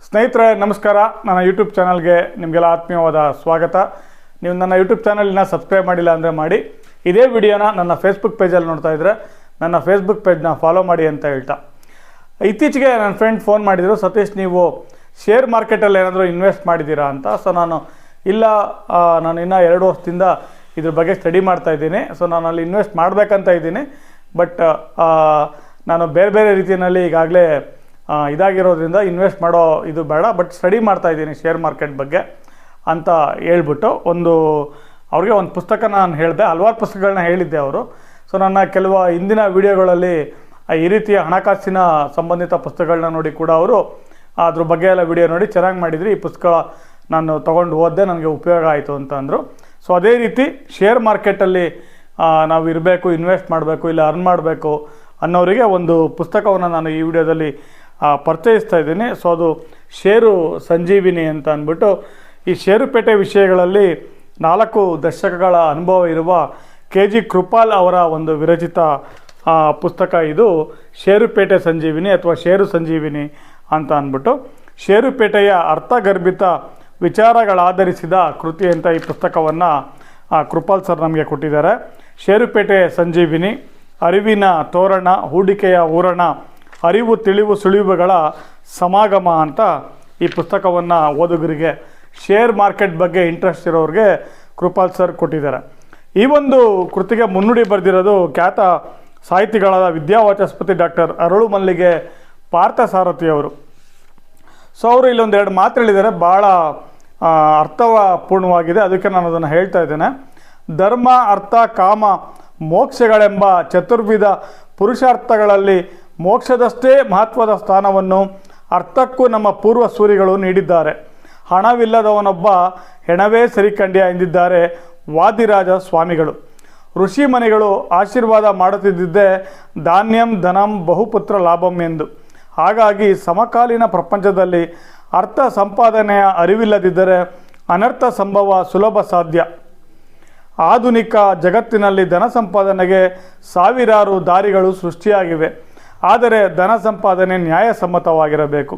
ಸ್ನೇಹಿತರೆ ನಮಸ್ಕಾರ. ನನ್ನ ಯೂಟ್ಯೂಬ್ ಚಾನಲ್ಗೆ ನಿಮಗೆಲ್ಲ ಆತ್ಮೀಯವಾದ ಸ್ವಾಗತ. ನೀವು ನನ್ನ ಯೂಟ್ಯೂಬ್ ಚಾನಲ್ನ ಸಬ್ಸ್ಕ್ರೈಬ್ ಮಾಡಿಲ್ಲ ಅಂದರೆ ಮಾಡಿ. ಇದೇ ವಿಡಿಯೋನ ನನ್ನ ಫೇಸ್ಬುಕ್ ಪೇಜಲ್ಲಿ ನೋಡ್ತಾ ಇದ್ದರೆ ನನ್ನ ಫೇಸ್ಬುಕ್ ಪೇಜ್ನ ಫಾಲೋ ಮಾಡಿ ಅಂತ ಹೇಳ್ತಾ, ಇತ್ತೀಚೆಗೆ ನನ್ನ ಫ್ರೆಂಡ್ ಫೋನ್ ಮಾಡಿದರು, ಸತೀಶ್ ನೀವು ಶೇರ್ ಮಾರ್ಕೆಟಲ್ಲಿ ಏನಾದರೂ ಇನ್ವೆಸ್ಟ್ ಮಾಡಿದ್ದೀರಾ ಅಂತ. ಸೊ ನಾನು ಇಲ್ಲ, ನಾನು ಇನ್ನೂ 2 ವರ್ಷದಿಂದ ಇದ್ರ ಬಗ್ಗೆ ಸ್ಟಡಿ ಮಾಡ್ತಾ ಇದ್ದೀನಿ. ಸೊ ನಾನು ಅಲ್ಲಿ ಇನ್ವೆಸ್ಟ್ ಮಾಡಬೇಕಂತ ಇದ್ದೀನಿ, ಬಟ್ ನಾನು ಬೇರೆ ಬೇರೆ ರೀತಿಯಲ್ಲಿ ಈಗಾಗಲೇ ಇದಾಗಿರೋದ್ರಿಂದ ಇನ್ವೆಸ್ಟ್ ಮಾಡೋ ಇದು ಬೇಡ, ಬಟ್ ಸ್ಟಡಿ ಮಾಡ್ತಾ ಇದ್ದೀನಿ ಶೇರ್ ಮಾರ್ಕೆಟ್ ಬಗ್ಗೆ ಅಂತ ಹೇಳ್ಬಿಟ್ಟು ಅವ್ರಿಗೆ ಒಂದು ಪುಸ್ತಕ ನಾನು ಹೇಳಿದೆ, ಹಲವಾರು ಪುಸ್ತಕಗಳನ್ನ ಹೇಳಿದ್ದೆ ಅವರು. ಸೊ ನನ್ನ ಕೆಲವು ಹಿಂದಿನ ವಿಡಿಯೋಗಳಲ್ಲಿ ಈ ರೀತಿಯ ಹಣಕಾಸಿನ ಸಂಬಂಧಿತ ಪುಸ್ತಕಗಳನ್ನ ನೋಡಿ ಕೂಡ ಅವರು ಅದ್ರ ಬಗ್ಗೆ ಎಲ್ಲ ವಿಡಿಯೋ ನೋಡಿ ಚೆನ್ನಾಗಿ ಮಾಡಿದ್ರಿ, ಈ ಪುಸ್ತಕ ನಾನು ತೊಗೊಂಡು ಓದಿದೆ, ನನಗೆ ಉಪಯೋಗ ಆಯಿತು ಅಂತ ಅಂದರು. ಸೊ ಅದೇ ರೀತಿ ಶೇರ್ ಮಾರ್ಕೆಟಲ್ಲಿ ನಾವು ಇರಬೇಕು, ಇನ್ವೆಸ್ಟ್ ಮಾಡಬೇಕು, ಇಲ್ಲ ಅರ್ನ್ ಮಾಡಬೇಕು ಅನ್ನೋರಿಗೆ ಒಂದು ಪುಸ್ತಕವನ್ನು ನಾನು ಈ ವಿಡಿಯೋದಲ್ಲಿ ಪರಿಚಯಿಸ್ತಾ ಇದ್ದೀನಿ. ಸೊ ಅದು ಷೇರು ಸಂಜೀವಿನಿ ಅಂತ ಅಂದ್ಬಿಟ್ಟು, ಈ ಷೇರುಪೇಟೆ ವಿಷಯಗಳಲ್ಲಿ 4 ದಶಕಗಳ ಅನುಭವ ಇರುವ KG ಕೃಪಾಲ್ ಅವರ ಒಂದು ವಿರಚಿತ ಪುಸ್ತಕ ಇದು ಷೇರುಪೇಟೆ ಸಂಜೀವಿನಿ ಅಥವಾ ಷೇರು ಸಂಜೀವಿನಿ ಅಂತ ಅಂದ್ಬಿಟ್ಟು, ಷೇರುಪೇಟೆಯ ಅರ್ಥಗರ್ಭಿತ ವಿಚಾರಗಳಾಧರಿಸಿದ ಕೃತಿ ಅಂತ ಈ ಪುಸ್ತಕವನ್ನು ಕೃಪಾಲ್ ಸರ್ ನಮಗೆ ಕೊಟ್ಟಿದ್ದಾರೆ. ಷೇರುಪೇಟೆ ಸಂಜೀವಿನಿ, ಅರಿವಿನ ತೋರಣ, ಹೂಡಿಕೆಯ ಹೂರಣ, ಅರಿವು ತಿಳಿವು ಸುಳಿವುಗಳ ಸಮಾಗಮ ಅಂತ ಈ ಪುಸ್ತಕವನ್ನು ಓದುಗರಿಗೆ, ಶೇರ್ ಮಾರ್ಕೆಟ್ ಬಗ್ಗೆ ಇಂಟ್ರೆಸ್ಟ್ ಇರೋರಿಗೆ ಕೃಪಾಲ್ ಸರ್ ಕೊಟ್ಟಿದ್ದಾರೆ. ಈ ಒಂದು ಕೃತಿಗೆ ಮುನ್ನುಡಿ ಬರೆದಿರೋದು ಖ್ಯಾತ ಸಾಹಿತಿಗಳಾದ ವಿದ್ಯಾವಾಚಸ್ಪತಿ ಡಾಕ್ಟರ್ ಅರಳು ಮಲ್ಲಿಗೆ ಪಾರ್ಥಸಾರಥಿ ಅವರು. ಸೊ ಅವರು ಇಲ್ಲೊಂದು 2 ಮಾತು ಹೇಳಿದ್ದಾರೆ, ಭಾಳ ಅರ್ಥಪೂರ್ಣವಾಗಿದೆ, ಅದಕ್ಕೆ ನಾನು ಅದನ್ನು ಹೇಳ್ತಾ ಇದ್ದೇನೆ. ಧರ್ಮ, ಅರ್ಥ, ಕಾಮ, ಮೋಕ್ಷಗಳೆಂಬ ಚತುರ್ವಿಧ ಪುರುಷಾರ್ಥಗಳಲ್ಲಿ ಮೋಕ್ಷದಷ್ಟೇ ಮಹತ್ವದ ಸ್ಥಾನವನ್ನು ಅರ್ಥಕ್ಕೂ ನಮ್ಮ ಪೂರ್ವ ಸೂರಿಗಳು ನೀಡಿದ್ದಾರೆ. ಹಣವಿಲ್ಲದವನೊಬ್ಬ ಹೆಣವೇ ಸರಿಕಂಡ್ಯ ಎಂದಿದ್ದಾರೆ ವಾದಿರಾಜ ಸ್ವಾಮಿಗಳು. ಋಷಿಮನಿಗಳು ಆಶೀರ್ವಾದ ಮಾಡುತ್ತಿದ್ದೇ ಧಾನ್ಯಂ ಧನಂ ಬಹುಪುತ್ರ ಲಾಭಂ ಎಂದು. ಹಾಗಾಗಿ ಸಮಕಾಲೀನ ಪ್ರಪಂಚದಲ್ಲಿ ಅರ್ಥ ಸಂಪಾದನೆಯ ಅರಿವಿಲ್ಲದಿದ್ದರೆ ಅನರ್ಥ ಸಂಭವ ಸುಲಭ ಸಾಧ್ಯ. ಆಧುನಿಕ ಜಗತ್ತಿನಲ್ಲಿ ಧನ ಸಂಪಾದನೆಗೆ ಸಾವಿರಾರು ದಾರಿಗಳು ಸೃಷ್ಟಿಯಾಗಿವೆ. ಆದರೆ ಧನ ಸಂಪಾದನೆ ನ್ಯಾಯಸಮ್ಮತವಾಗಿರಬೇಕು,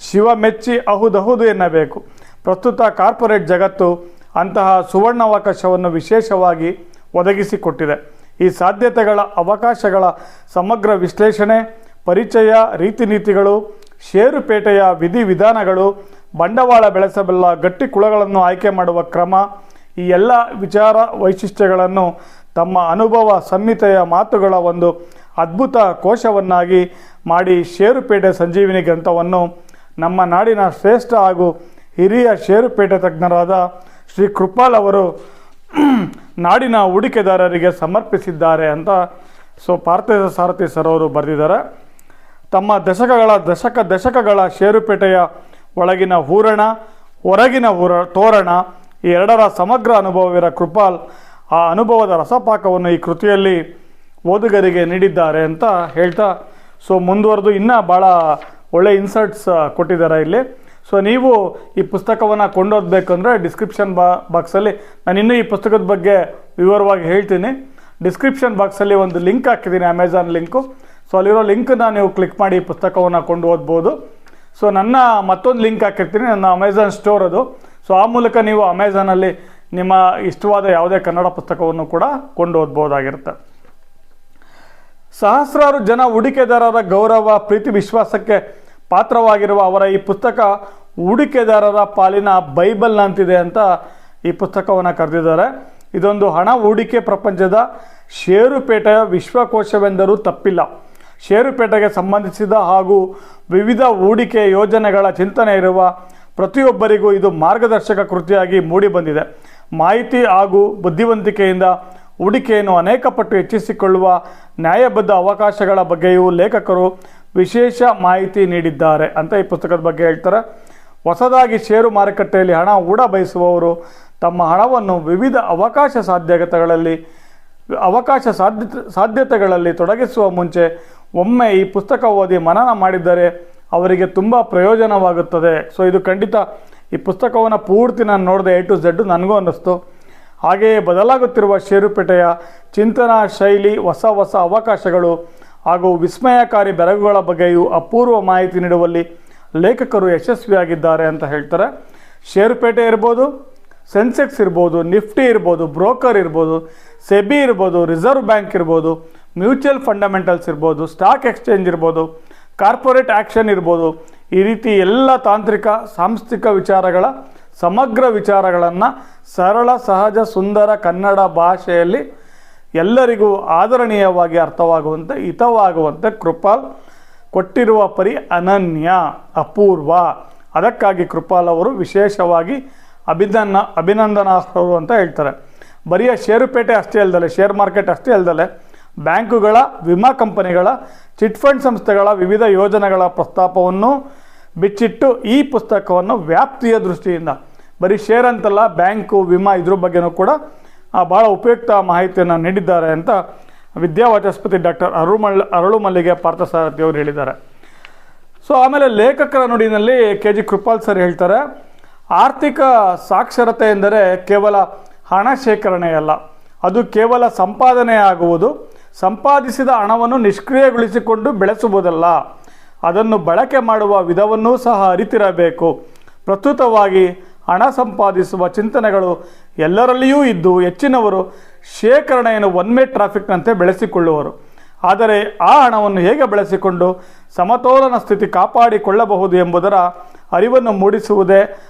ಶಿವ ಮೆಚ್ಚಿ ಅಹುದಹುದು ಎನ್ನಬೇಕು. ಪ್ರಸ್ತುತ ಕಾರ್ಪೊರೇಟ್ ಜಗತ್ತು ಅಂತಹ ಸುವರ್ಣಾವಕಾಶವನ್ನು ವಿಶೇಷವಾಗಿ ಒದಗಿಸಿಕೊಟ್ಟಿದೆ. ಈ ಸಾಧ್ಯತೆಗಳ ಅವಕಾಶಗಳ ಸಮಗ್ರ ವಿಶ್ಲೇಷಣೆ, ಪರಿಚಯ, ರೀತಿ ನೀತಿಗಳು, ಷೇರುಪೇಟೆಯ ವಿಧಿವಿಧಾನಗಳು, ಬಂಡವಾಳ ಬೆಳೆಸಬಲ್ಲ ಗಟ್ಟಿ ಕುಳಗಳನ್ನು ಆಯ್ಕೆ ಮಾಡುವ ಕ್ರಮ, ಈ ಎಲ್ಲ ವಿಚಾರ ವೈಶಿಷ್ಟ್ಯಗಳನ್ನು ತಮ್ಮ ಅನುಭವ ಸಂಹಿತೆಯ ಮಾತುಗಳ ಒಂದು ಅದ್ಭುತ ಕೋಶವನ್ನಾಗಿ ಮಾಡಿ ಷೇರುಪೇಟೆ ಸಂಜೀವಿನಿ ಗ್ರಂಥವನ್ನು ನಮ್ಮ ನಾಡಿನ ಶ್ರೇಷ್ಠ ಹಾಗೂ ಹಿರಿಯ ಷೇರುಪೇಟೆ ತಜ್ಞರಾದ ಶ್ರೀ ಕೃಪಾಲ್ ಅವರು ನಾಡಿನ ಹೂಡಿಕೆದಾರರಿಗೆ ಸಮರ್ಪಿಸಿದ್ದಾರೆ ಅಂತ ಪಾರ್ಥಸಾರಥಿ ಸರ್ ಅವರು ಬರೆದಿದ್ದಾರೆ. ತಮ್ಮ ದಶಕಗಳ ಷೇರುಪೇಟೆಯ ಒಳಗಿನ ಹೂರಣ, ಹೊರಗಿನ ತೋರಣ, ಈ 2ರ ಸಮಗ್ರ ಅನುಭವವಿರ ಕೃಪಾಲ್ ಆ ಅನುಭವದ ರಸಪಾಕವನ್ನು ಈ ಕೃತಿಯಲ್ಲಿ ಓದುಗರಿಗೆ ನೀಡಿದ್ದಾರೆ ಅಂತ ಹೇಳ್ತಾ, ಸೊ ಮುಂದುವರೆದು ಇನ್ನೂ ಭಾಳ ಒಳ್ಳೆ ಇನ್ಸರ್ಟ್ಸ್ ಕೊಟ್ಟಿದ್ದಾರೆ ಇಲ್ಲಿ. ಸೊ ನೀವು ಈ ಪುಸ್ತಕವನ್ನು ಕೊಂಡೋಗ್ಬೇಕಂದ್ರೆ ಡಿಸ್ಕ್ರಿಪ್ಷನ್ ಬಾಕ್ಸಲ್ಲಿ ನಾನು ಇನ್ನೂ ಈ ಪುಸ್ತಕದ ಬಗ್ಗೆ ವಿವರವಾಗಿ ಹೇಳ್ತೀನಿ. ಡಿಸ್ಕ್ರಿಪ್ಷನ್ ಬಾಕ್ಸಲ್ಲಿ ಒಂದು ಲಿಂಕ್ ಹಾಕಿದ್ದೀನಿ, ಅಮೆಝಾನ್ ಲಿಂಕು. ಸೊ ಅಲ್ಲಿರೋ ಲಿಂಕನ್ನು ನೀವು ಕ್ಲಿಕ್ ಮಾಡಿ ಈ ಪುಸ್ತಕವನ್ನು ಕೊಂಡು ಓದ್ಬೋದು. ಸೊ ನನ್ನ ಮತ್ತೊಂದು ಲಿಂಕ್ ಹಾಕಿರ್ತೀನಿ, ನನ್ನ ಅಮೆಝಾನ್ ಸ್ಟೋರ್ ಅದು. ಸೊ ಆ ಮೂಲಕ ನೀವು ಅಮೆಝಾನಲ್ಲಿ ನಿಮ್ಮ ಇಷ್ಟವಾದ ಯಾವುದೇ ಕನ್ನಡ ಪುಸ್ತಕವನ್ನು ಕೂಡ ಕೊಂಡು ಓದ್ಬೋದಾಗಿರುತ್ತೆ. ಸಹಸ್ರಾರು ಜನ ಹೂಡಿಕೆದಾರರ ಗೌರವ, ಪ್ರೀತಿ, ವಿಶ್ವಾಸಕ್ಕೆ ಪಾತ್ರವಾಗಿರುವ ಅವರ ಈ ಪುಸ್ತಕ ಹೂಡಿಕೆದಾರರ ಪಾಲಿನ ಬೈಬಲ್ನಂತಿದೆ ಅಂತ ಈ ಪುಸ್ತಕವನ್ನು ಕರೆದಿದ್ದಾರೆ. ಇದೊಂದು ಹಣ ಹೂಡಿಕೆ ಪ್ರಪಂಚದ ಷೇರುಪೇಟೆಯ ವಿಶ್ವಕೋಶವೆಂದರೂ ತಪ್ಪಿಲ್ಲ. ಷೇರುಪೇಟೆಗೆ ಸಂಬಂಧಿಸಿದ ಹಾಗೂ ವಿವಿಧ ಹೂಡಿಕೆ ಯೋಜನೆಗಳ ಚಿಂತನೆ ಇರುವ ಪ್ರತಿಯೊಬ್ಬರಿಗೂ ಇದು ಮಾರ್ಗದರ್ಶಕ ಕೃತಿಯಾಗಿ ಮೂಡಿಬಂದಿದೆ. ಮಾಹಿತಿ ಹಾಗೂ ಬುದ್ಧಿವಂತಿಕೆಯಿಂದ ಹೂಡಿಕೆಯನ್ನು ಅನೇಕ ಪಟ್ಟು ಹೆಚ್ಚಿಸಿಕೊಳ್ಳುವ ನ್ಯಾಯಬದ್ಧ ಅವಕಾಶಗಳ ಬಗ್ಗೆಯೂ ಲೇಖಕರು ವಿಶೇಷ ಮಾಹಿತಿ ನೀಡಿದ್ದಾರೆ ಅಂತ ಈ ಪುಸ್ತಕದ ಬಗ್ಗೆ ಹೇಳ್ತಾರೆ. ಹೊಸದಾಗಿ ಷೇರು ಮಾರುಕಟ್ಟೆಯಲ್ಲಿ ಹಣ ಹೂಡ ಬಯಸುವವರು ತಮ್ಮ ಹಣವನ್ನು ವಿವಿಧ ಸಾಧ್ಯತೆಗಳಲ್ಲಿ ತೊಡಗಿಸುವ ಮುಂಚೆ ಒಮ್ಮೆ ಈ ಪುಸ್ತಕ ಓದಿ ಮನನ ಮಾಡಿದರೆ ಅವರಿಗೆ ತುಂಬ ಪ್ರಯೋಜನವಾಗುತ್ತದೆ. ಸೊ ಇದು ಖಂಡಿತ ಈ ಪುಸ್ತಕವನ್ನು ಪೂರ್ತಿ ನಾನು ನೋಡಿದೆ A to Z, ನನಗೂ ಅನ್ನಿಸ್ತು. ಹಾಗೆಯೇ ಬದಲಾಗುತ್ತಿರುವ ಷೇರುಪೇಟೆಯ ಚಿಂತನಾ ಶೈಲಿ, ಹೊಸ ಅವಕಾಶಗಳು ಹಾಗೂ ವಿಸ್ಮಯಕಾರಿ ಬೆರಗುಗಳ ಬಗ್ಗೆಯೂ ಅಪೂರ್ವ ಮಾಹಿತಿ ನೀಡುವಲ್ಲಿ ಲೇಖಕರು ಯಶಸ್ವಿಯಾಗಿದ್ದಾರೆ ಅಂತ ಹೇಳ್ತಾರೆ. ಷೇರುಪೇಟೆ ಇರ್ಬೋದು, ಸೆನ್ಸೆಕ್ಸ್ ಇರ್ಬೋದು, ನಿಫ್ಟಿ ಇರ್ಬೋದು, ಬ್ರೋಕರ್ ಇರ್ಬೋದು, ಸೆಬಿ ಇರ್ಬೋದು, ರಿಸರ್ವ್ ಬ್ಯಾಂಕ್ ಇರ್ಬೋದು, ಮ್ಯೂಚುವಲ್ ಫಂಡಮೆಂಟಲ್ಸ್ ಇರ್ಬೋದು, ಸ್ಟಾಕ್ ಎಕ್ಸ್ಚೇಂಜ್ ಇರ್ಬೋದು, ಕಾರ್ಪೊರೇಟ್ ಆ್ಯಕ್ಷನ್ ಇರ್ಬೋದು, ಈ ರೀತಿ ಎಲ್ಲ ತಾಂತ್ರಿಕ ಸಾಂಸ್ಥಿಕ ವಿಚಾರಗಳ ಸಮಗ್ರ ವಿಚಾರಗಳನ್ನು ಸರಳ, ಸಹಜ, ಸುಂದರ ಕನ್ನಡ ಭಾಷೆಯಲ್ಲಿ ಎಲ್ಲರಿಗೂ ಆದರಣೀಯವಾಗಿ ಅರ್ಥವಾಗುವಂತೆ, ಹಿತವಾಗುವಂತೆ ಕೃಪಾಲ್ ಕೊಟ್ಟಿರುವ ಪರಿ ಅನನ್ಯ, ಅಪೂರ್ವ. ಅದಕ್ಕಾಗಿ ಕೃಪಾಲ್ ಅವರು ವಿಶೇಷವಾಗಿ ಅಭಿನಂದನಾರ್ಹರು ಅಂತ ಹೇಳ್ತಾರೆ. ಬರಿಯ ಷೇರುಪೇಟೆ ಅಷ್ಟೇ ಅಲ್ಲದಲೆ, ಶೇರ್ ಮಾರ್ಕೆಟ್ ಅಷ್ಟೇ ಅಲ್ಲದಲೆ, ಬ್ಯಾಂಕುಗಳ, ವಿಮಾ ಕಂಪನಿಗಳ, ಚಿಟ್ ಫಂಡ್ ಸಂಸ್ಥೆಗಳ ವಿವಿಧ ಯೋಜನೆಗಳ ಪ್ರಸ್ತಾಪವನ್ನು ಬಿಚ್ಚಿಟ್ಟು ಈ ಪುಸ್ತಕವನ್ನು ವ್ಯಾಪ್ತಿಯ ದೃಷ್ಟಿಯಿಂದ, ಬರೀ ಶೇರ್ ಅಂತಲ್ಲ, ಬ್ಯಾಂಕು, ವಿಮಾ ಇದ್ರ ಬಗ್ಗೆನೂ ಕೂಡ ಭಾಳ ಉಪಯುಕ್ತ ಮಾಹಿತಿಯನ್ನು ನೀಡಿದ್ದಾರೆ ಅಂತ ವಿದ್ಯಾವಾಚಸ್ಪತಿ ಡಾಕ್ಟರ್ ಅರಳುಮಲ್ಲಿಗೆ ಪಾರ್ಥಸಾರಥಿ ಅವರು ಹೇಳಿದ್ದಾರೆ. ಸೊ ಆಮೇಲೆ ಲೇಖಕರ ನುಡಿನಲ್ಲಿ ಕೆ ಜಿ ಕೃಪಾಲ್ ಸರ್ ಹೇಳ್ತಾರೆ, ಆರ್ಥಿಕ ಸಾಕ್ಷರತೆ ಎಂದರೆ ಕೇವಲ ಹಣ ಶೇಖರಣೆಯಲ್ಲ, ಅದು ಕೇವಲ ಸಂಪಾದನೆ ಆಗುವುದು, ಸಂಪಾದಿಸಿದ ಹಣವನ್ನು ನಿಷ್ಕ್ರಿಯಗೊಳಿಸಿಕೊಂಡು ಬೆಳೆಸುವುದಲ್ಲ, ಅದನ್ನು ಬಳಕೆ ಮಾಡುವ ವಿಧವನ್ನೂ ಸಹ ಅರಿತಿರಬೇಕು. ಪ್ರಸ್ತುತವಾಗಿ ಹಣ ಸಂಪಾದಿಸುವ ಚಿಂತನೆಗಳು ಎಲ್ಲರಲ್ಲಿಯೂ ಇದ್ದು ಹೆಚ್ಚಿನವರು ಶೇಖರಣೆಯನ್ನು ಒನ್ ವೇ ಟ್ರಾಫಿಕ್ನಂತೆ ಬೆಳೆಸಿಕೊಳ್ಳುವರು. ಆದರೆ ಆ ಹಣವನ್ನು ಹೇಗೆ ಬೆಳೆಸಿಕೊಂಡು ಸಮತೋಲನ ಸ್ಥಿತಿ ಕಾಪಾಡಿಕೊಳ್ಳಬಹುದು ಎಂಬುದರ ಅರಿವನ್ನು ಮೂಡಿಸುವುದೇ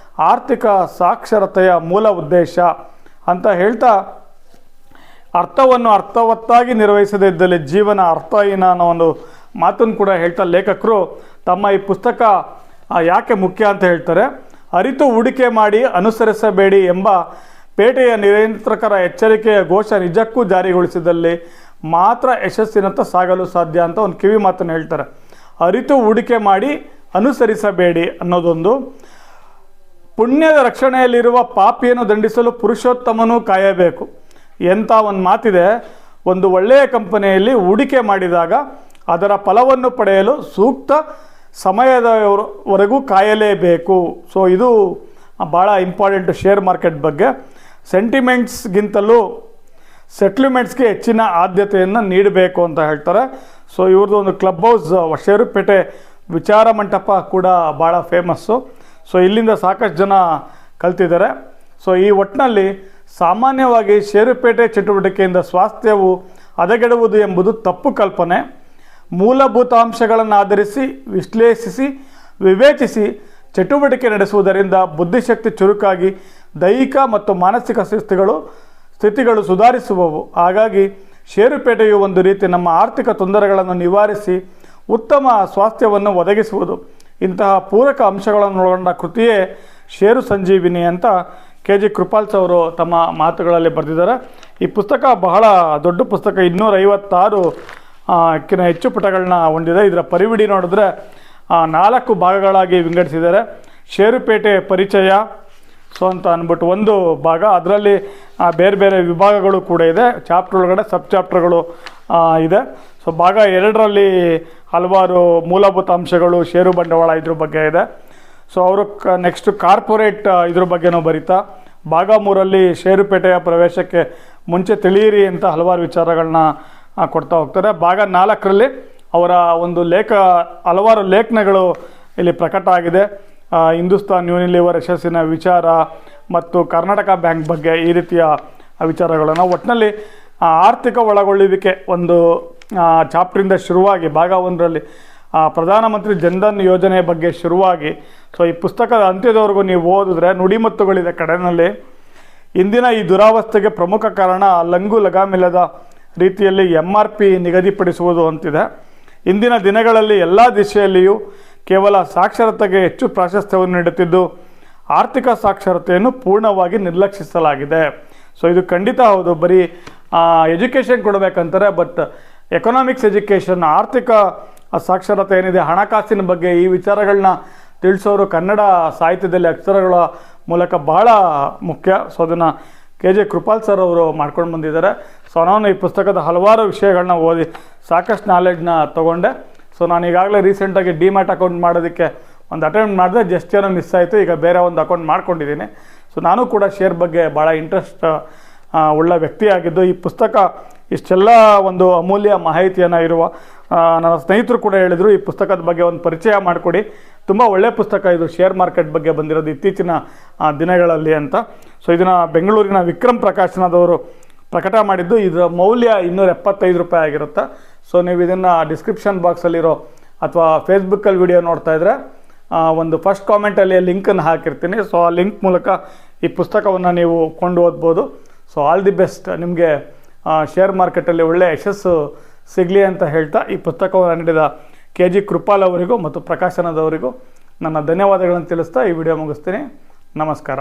ಆರ್ಥಿಕ ಸಾಕ್ಷರತೆಯ ಮೂಲ ಉದ್ದೇಶ ಅಂತ ಹೇಳ್ತಾ, ಅರ್ಥವನ್ನು ಅರ್ಥವತ್ತಾಗಿ ನಿರ್ವಹಿಸದೇ ಇದ್ದಲ್ಲಿ ಜೀವನ ಅರ್ಥಹೀನ ಅನ್ನೋ ಒಂದು ಮಾತನ್ನು ಕೂಡ ಹೇಳ್ತಾ ಲೇಖಕರು ತಮ್ಮ ಈ ಪುಸ್ತಕ ಯಾಕೆ ಮುಖ್ಯ ಅಂತ ಹೇಳ್ತಾರೆ. ಅರಿತು ಹೂಡಿಕೆ ಮಾಡಿ ಅನುಸರಿಸಬೇಡಿ ಎಂಬ ಪೇಟೆಯ ನಿಯಂತ್ರಕರ ಎಚ್ಚರಿಕೆಯ ಘೋಷ ನಿಜಕ್ಕೂ ಜಾರಿಗೊಳಿಸಿದಲ್ಲಿ ಮಾತ್ರ ಯಶಸ್ಸಿನತ್ತ ಸಾಗಲು ಸಾಧ್ಯ ಅಂತ ಒಂದು ಕಿವಿ ಮಾತನ್ನು ಹೇಳ್ತಾರೆ. ಅರಿತು ಹೂಡಿಕೆ ಮಾಡಿ ಅನುಸರಿಸಬೇಡಿ ಅನ್ನೋದೊಂದು. ಪುಣ್ಯದ ರಕ್ಷಣೆಯಲ್ಲಿರುವ ಪಾಪಿಯನ್ನು ದಂಡಿಸಲು ಪುರುಷೋತ್ತಮನೂ ಕಾಯಬೇಕು ಎಂಥ ಒಂದು ಮಾತಿದೆ. ಒಂದು ಒಳ್ಳೆಯ ಕಂಪನಿಯಲ್ಲಿ ಹೂಡಿಕೆ ಮಾಡಿದಾಗ ಅದರ ಫಲವನ್ನು ಪಡೆಯಲು ಸೂಕ್ತ ಸಮಯದವರೆಗೂ ಕಾಯಲೇಬೇಕು. ಸೊ ಇದು ಭಾಳ ಇಂಪಾರ್ಟೆಂಟ್ ಶೇರ್ ಮಾರ್ಕೆಟ್ ಬಗ್ಗೆ. ಸೆಂಟಿಮೆಂಟ್ಸ್ಗಿಂತಲೂ ಸೆಟ್ಲ್ಮೆಂಟ್ಸ್ಗೆ ಹೆಚ್ಚಿನ ಆದ್ಯತೆಯನ್ನು ನೀಡಬೇಕು ಅಂತ ಹೇಳ್ತಾರೆ. ಸೊ ಇವ್ರದ್ದು ಒಂದು ಕ್ಲಬ್ ಹೌಸ್ ಷೇರುಪೇಟೆ ವಿಚಾರ ಮಂಟಪ ಕೂಡ ಭಾಳ ಫೇಮಸ್ಸು. ಸೊ ಇಲ್ಲಿಂದ ಸಾಕಷ್ಟು ಜನ ಕಲ್ತಿದ್ದಾರೆ. ಸೊ ಈ ಒಟ್ಟಿನಲ್ಲಿ ಸಾಮಾನ್ಯವಾಗಿ ಷೇರುಪೇಟೆ ಚಟುವಟಿಕೆಯಿಂದ ಸ್ವಾಸ್ಥ್ಯವು ಹದಗೆಡುವುದು ಎಂಬುದು ತಪ್ಪು ಕಲ್ಪನೆ. ಮೂಲಭೂತ ಅಂಶಗಳನ್ನು ಆಧರಿಸಿ, ವಿಶ್ಲೇಷಿಸಿ, ವಿವೇಚಿಸಿ ಚಟುವಟಿಕೆ ನಡೆಸುವುದರಿಂದ ಬುದ್ಧಿಶಕ್ತಿ ಚುರುಕಾಗಿ ದೈಹಿಕ ಮತ್ತು ಮಾನಸಿಕ ಸ್ಥಿತಿಗಳು ಸುಧಾರಿಸುವವು. ಹಾಗಾಗಿ ಷೇರುಪೇಟೆಯು ಒಂದು ರೀತಿ ನಮ್ಮ ಆರ್ಥಿಕ ತೊಂದರೆಗಳನ್ನು ನಿವಾರಿಸಿ ಉತ್ತಮ ಸ್ವಾಸ್ಥ್ಯವನ್ನು ಒದಗಿಸುವುದು. ಇಂತಹ ಪೂರಕ ಅಂಶಗಳನ್ನು ಒಳಗೊಂಡ ಕೃತಿಯೇ ಷೇರು ಸಂಜೀವಿನಿ ಅಂತ ಕೆ ಜಿ ಕೃಪಾಲ್ಸ್ ಅವರು ತಮ್ಮ ಮಾತುಗಳಲ್ಲಿ ಬರೆದಿದ್ದಾರೆ. ಈ ಪುಸ್ತಕ ಬಹಳ ದೊಡ್ಡ ಪುಸ್ತಕ, 256 ಕ್ಕಿಂತ ಹೆಚ್ಚು ಪುಟಗಳನ್ನ ಹೊಂದಿದೆ. ಇದರ ಪರಿವಿಡಿ ನೋಡಿದ್ರೆ 4 ಭಾಗಗಳಾಗಿ ವಿಂಗಡಿಸಿದ್ದಾರೆ. ಷೇರುಪೇಟೆ ಪರಿಚಯ ಸೊ ಅಂತ ಅಂದ್ಬಿಟ್ಟು ಒಂದು ಭಾಗ, ಅದರಲ್ಲಿ ಬೇರೆ ಬೇರೆ ವಿಭಾಗಗಳು ಕೂಡ ಇದೆ. ಚಾಪ್ಟರ್ ಒಳಗಡೆ ಸಬ್ ಚಾಪ್ಟರ್ಗಳು ಇದೆ. ಸೊ ಭಾಗ 2ರಲ್ಲಿ ಹಲವಾರು ಮೂಲಭೂತ ಅಂಶಗಳು, ಷೇರು ಬಂಡವಾಳ ಇದ್ರ ಬಗ್ಗೆ ಇದೆ. ಸೊ ಅವರು ನೆಕ್ಸ್ಟ್ ಕಾರ್ಪೊರೇಟ್ ಇದ್ರ ಬಗ್ಗೆನೂ ಬರೀತಾ, ಭಾಗ 3ರಲ್ಲಿ ಷೇರುಪೇಟೆಯ ಪ್ರವೇಶಕ್ಕೆ ಮುಂಚೆ ತಿಳಿಯಿರಿ ಅಂತ ಹಲವಾರು ವಿಚಾರಗಳನ್ನ ಕೊಡ್ತಾ ಹೋಗ್ತಾರೆ. ಭಾಗ 4ರಲ್ಲಿ ಅವರ ಒಂದು ಹಲವಾರು ಲೇಖನಗಳು ಇಲ್ಲಿ ಪ್ರಕಟ ಆಗಿದೆ. ಹಿಂದೂಸ್ತಾನ್ ಯೂನಿಲಿವರ್ ಯಶಸ್ಸಿನ ವಿಚಾರ ಮತ್ತು ಕರ್ನಾಟಕ ಬ್ಯಾಂಕ್ ಬಗ್ಗೆ ಈ ರೀತಿಯ ವಿಚಾರಗಳನ್ನು, ಒಟ್ಟಿನಲ್ಲಿ ಆರ್ಥಿಕ ಒಳಗೊಳ್ಳುವಿಕೆ ಒಂದು ಚಾಪ್ಟ್ರಿಂದ ಶುರುವಾಗಿ ಭಾಗ 1ರಲ್ಲಿ ಪ್ರಧಾನಮಂತ್ರಿ ಜನ್ಧನ್ ಯೋಜನೆ ಬಗ್ಗೆ ಶುರುವಾಗಿ, ಸೊ ಈ ಪುಸ್ತಕದ ಅಂತ್ಯದವರೆಗೂ ನೀವು ಓದಿದ್ರೆ ನುಡಿಮುತ್ತುಗಳಿದೆ ಕಡೆಯಲ್ಲಿ. ಇಂದಿನ ಈ ದುರಾವಸ್ಥೆಗೆ ಪ್ರಮುಖ ಕಾರಣ ಲಂಗು ಲಗಾಮಿಲ್ಲದ ರೀತಿಯಲ್ಲಿ MRP ನಿಗದಿಪಡಿಸುವುದು ಅಂತಿದೆ. ಇಂದಿನ ದಿನಗಳಲ್ಲಿ ಎಲ್ಲ ದಿಶೆಯಲ್ಲಿಯೂ ಕೇವಲ ಸಾಕ್ಷರತೆಗೆ ಹೆಚ್ಚು ಪ್ರಾಶಸ್ತ್ಯವನ್ನು ನೀಡುತ್ತಿದ್ದು ಆರ್ಥಿಕ ಸಾಕ್ಷರತೆಯನ್ನು ಪೂರ್ಣವಾಗಿ ನಿರ್ಲಕ್ಷಿಸಲಾಗಿದೆ. ಸೊ ಇದು ಖಂಡಿತ ಹೌದು. ಬರೀ ಎಜುಕೇಷನ್ ಕೊಡಬೇಕಂತಾರೆ, ಬಟ್ ಎಕನಾಮಿಕ್ಸ್ ಎಜುಕೇಷನ್, ಆರ್ಥಿಕ ಸಾಕ್ಷರತೆ ಏನಿದೆ, ಹಣಕಾಸಿನ ಬಗ್ಗೆ ಈ ವಿಚಾರಗಳನ್ನ ತಿಳಿಸೋರು ಕನ್ನಡ ಸಾಹಿತ್ಯದಲ್ಲಿ ಅಕ್ಷರಗಳ ಮೂಲಕ ಬಹಳ ಮುಖ್ಯ. ಸೊ ಅದನ್ನು ಕೆ ಜೆ ಕೃಪಾಲ್ ಸರ್ ಅವರು ಮಾಡ್ಕೊಂಡು ಬಂದಿದ್ದಾರೆ. ಸೊ ನಾನು ಈ ಪುಸ್ತಕದ ಹಲವಾರು ವಿಷಯಗಳನ್ನ ಓದಿ ಸಾಕಷ್ಟು ನಾಲೆಡ್ಜ್ನ ತೊಗೊಂಡೆ. ಸೊ ನಾನು ಈಗಾಗಲೇ ರೀಸೆಂಟಾಗಿ ಡಿಮ್ಯಾಟ್ ಅಕೌಂಟ್ ಮಾಡೋದಕ್ಕೆ ಒಂದು ಅಟೆಂಪ್ಟ್ ಮಾಡಿದೆ, ಜಸ್ಟ್ ಏನೋ ಮಿಸ್ ಆಯಿತು. ಈಗ ಬೇರೆ ಒಂದು ಅಕೌಂಟ್ ಮಾಡ್ಕೊಂಡಿದ್ದೀನಿ. ಸೊ ನಾನು ಕೂಡ ಶೇರ್ ಬಗ್ಗೆ ಭಾಳ ಇಂಟ್ರೆಸ್ಟ್ ಉಳ್ಳ ವ್ಯಕ್ತಿಯಾಗಿದ್ದು, ಈ ಪುಸ್ತಕ ಇಷ್ಟೆಲ್ಲ ಒಂದು ಅಮೂಲ್ಯ ಮಾಹಿತಿಯನ್ನು ಇರುವ ನನ್ನ ಸ್ನೇಹಿತರು ಕೂಡ ಹೇಳಿದರು, ಈ ಪುಸ್ತಕದ ಬಗ್ಗೆ ಒಂದು ಪರಿಚಯ ಮಾಡಿಕೊಡಿ, ತುಂಬ ಒಳ್ಳೆಯ ಪುಸ್ತಕ ಇದು, ಶೇರ್ ಮಾರ್ಕೆಟ್ ಬಗ್ಗೆ ಬಂದಿರೋದು ಇತ್ತೀಚಿನ ದಿನಗಳಲ್ಲಿ ಅಂತ. ಸೊ ಇದನ್ನು ಬೆಂಗಳೂರಿನ ವಿಕ್ರಮ್ ಪ್ರಕಾಶನದವರು ಪ್ರಕಟ ಮಾಡಿದ್ದು. ಇದರ ಮೌಲ್ಯ 275 ರೂಪಾಯಿ ಆಗಿರುತ್ತೆ. ಸೊ ನೀವು ಇದನ್ನು ಡಿಸ್ಕ್ರಿಪ್ಷನ್ ಬಾಕ್ಸಲ್ಲಿರೋ ಅಥವಾ ಫೇಸ್ಬುಕ್ಕಲ್ಲಿ ವಿಡಿಯೋ ನೋಡ್ತಾ ಇದ್ದರೆ ಒಂದು ಫಸ್ಟ್ ಕಾಮೆಂಟಲ್ಲಿ ಲಿಂಕನ್ನು ಹಾಕಿರ್ತೀನಿ. ಸೊ ಆ ಲಿಂಕ್ ಮೂಲಕ ಈ ಪುಸ್ತಕವನ್ನು ನೀವು ಕೊಂಡು ಓದ್ಬೋದು. ಸೊ ಆಲ್ ದಿ ಬೆಸ್ಟ್, ನಿಮಗೆ ಶೇರ್ ಮಾರ್ಕೆಟಲ್ಲಿ ಒಳ್ಳೆಯ ಯಶಸ್ಸು ಸಿಗಲಿ ಅಂತ ಹೇಳ್ತಾ ಈ ಪುಸ್ತಕವನ್ನು ನೀಡಿದ KG ಕೃಪಾಲ್ ಅವರಿಗೂ ಮತ್ತು ಪ್ರಕಾಶನದವರಿಗೂ ನನ್ನ ಧನ್ಯವಾದಗಳನ್ನು ತಿಳಿಸ್ತಾ ಈ ವಿಡಿಯೋ ಮುಗಿಸ್ತೀನಿ. ನಮಸ್ಕಾರ.